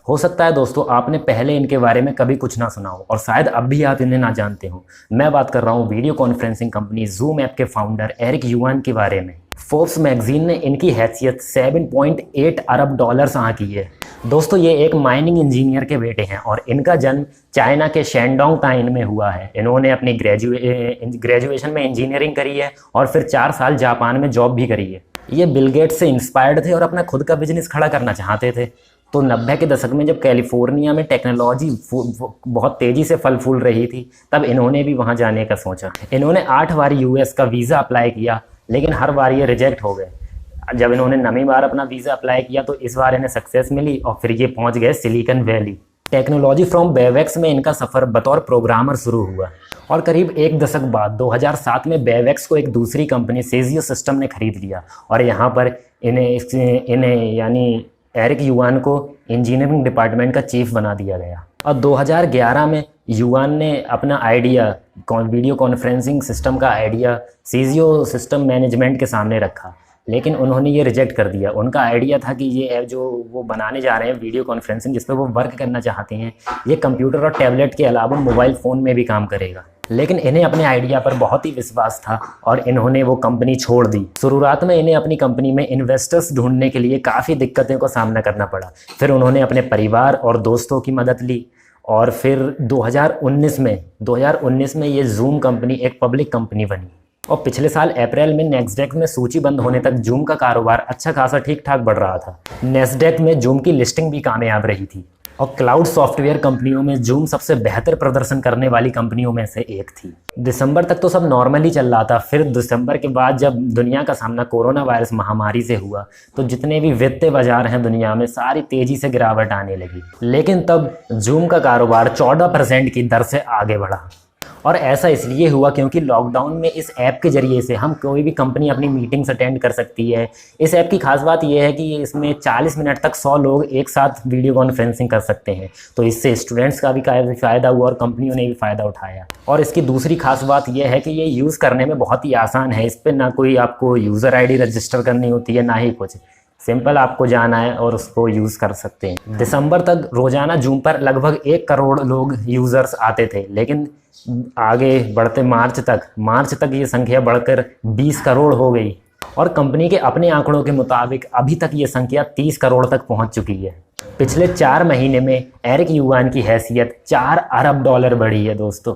हो सकता है दोस्तों आपने पहले इनके बारे में कभी कुछ ना सुना हो और शायद अब भी आप इन्हें ना जानते हो। मैं बात कर रहा हूँ video conferencing company zoom app के फाउंडर एरिक युवान के बारे में। फोर्ब्स मैगजीन ने इनकी हैसियत 7.8 अरब डॉलर्स आंकी है। दोस्तों ये एक माइनिंग इंजीनियर के बेटे हैं और इनका जन्म चाइना के शेंडोंग ताइन में हुआ है। इन्होंने अपनी ग्रेजुएशन में इंजीनियरिंग करी है और फिर 4 साल जापान में जॉब भी करी है। ये बिल गेट्स से इंस्पायर्ड थे और अपना खुद का बिजनेस खड़ा करना चाहते थे। तो 90 के दशक में जब कैलिफोर्निया में टेक्नोलॉजी बहुत तेज़ी से फल फूल रही थी, तब इन्होंने भी वहाँ जाने का सोचा। इन्होंने 8 बार यूएस का वीज़ा अप्लाई किया, लेकिन हर बार ये रिजेक्ट हो गए। जब इन्होंने 9वीं बार अपना वीज़ा अप्लाई किया तो इस बार इन्हें सक्सेस मिली और फिर ये पहुँच गए सिलिकॉन वैली। टेक्नोलॉजी फ्रॉम बेवेक्स में इनका सफ़र बतौर प्रोग्रामर शुरू हुआ और करीब 1 दशक बाद 2007 में बेवेक्स को एक दूसरी कंपनी सेजियो सिस्टम ने खरीद लिया और यहाँ पर इन्हें यानी एरिक युवान को इंजीनियरिंग डिपार्टमेंट का चीफ बना दिया गया। और 2011 में युवान ने अपना आइडिया वीडियो कॉन्फ्रेंसिंग सिस्टम का आइडिया सेजियो सिस्टम मैनेजमेंट के सामने रखा, लेकिन उन्होंने ये रिजेक्ट कर दिया। उनका आइडिया था कि ये ऐप जो वो बनाने जा रहे हैं वीडियो कॉन्फ्रेंसिंग, जिस पर वो वर्क करना चाहते हैं, ये कंप्यूटर और टैबलेट के अलावा मोबाइल फ़ोन में भी काम करेगा। लेकिन इन्हें अपने आइडिया पर बहुत ही विश्वास था और इन्होंने वो कंपनी छोड़ दी। शुरुआत में इन्हें अपनी कंपनी में इन्वेस्टर्स ढूंढने के लिए काफ़ी दिक्कतों का सामना करना पड़ा। फिर उन्होंने अपने परिवार और दोस्तों की मदद ली और फिर 2019 में ये जूम कंपनी एक पब्लिक कंपनी बनी। और पिछले साल अप्रैल में नेस्डैक में सूचीबद्ध होने तक जूम का कारोबार अच्छा खासा ठीक ठाक बढ़ रहा था। नेस्डैक में जूम की लिस्टिंग भी कामयाब रही थी और क्लाउड सॉफ्टवेयर कंपनियों में जूम सबसे बेहतर प्रदर्शन करने वाली कंपनियों में से एक थी। दिसंबर तक तो सब नॉर्मली चल रहा था। फिर दिसंबर के बाद जब दुनिया का सामना कोरोना वायरस महामारी से हुआ तो जितने भी वित्तीय बाजार हैं दुनिया में, सारी तेजी से गिरावट आने लगी। लेकिन तब जूम का कारोबार 14% की दर से आगे बढ़ा और ऐसा इसलिए हुआ क्योंकि लॉकडाउन में इस ऐप के ज़रिए से हम कोई भी कंपनी अपनी मीटिंग्स अटेंड कर सकती है। इस ऐप की खास बात यह है कि इसमें 40 मिनट तक 100 लोग एक साथ वीडियो कॉन्फ्रेंसिंग कर सकते हैं। तो इससे स्टूडेंट्स का भी फ़ायदा हुआ और कंपनियों ने भी फ़ायदा उठाया। और इसकी दूसरी खास बात यह है कि ये यूज़ करने में बहुत ही आसान है। इस पर ना कोई आपको यूज़र ID रजिस्टर करनी होती है, ना ही कुछ। सिंपल आपको जाना है और उसको यूज़ कर सकते हैं। दिसंबर तक रोज़ाना जूम पर लगभग 1 करोड़ लोग यूज़र्स आते थे, लेकिन आगे बढ़ते मार्च तक ये संख्या बढ़कर 20 करोड़ हो गई और कंपनी के अपने आंकड़ों के मुताबिक अभी तक ये संख्या 30 करोड़ तक पहुंच चुकी है। पिछले 4 महीने में एरिक युवान की हैसियत 4 अरब डॉलर बढ़ी है दोस्तों।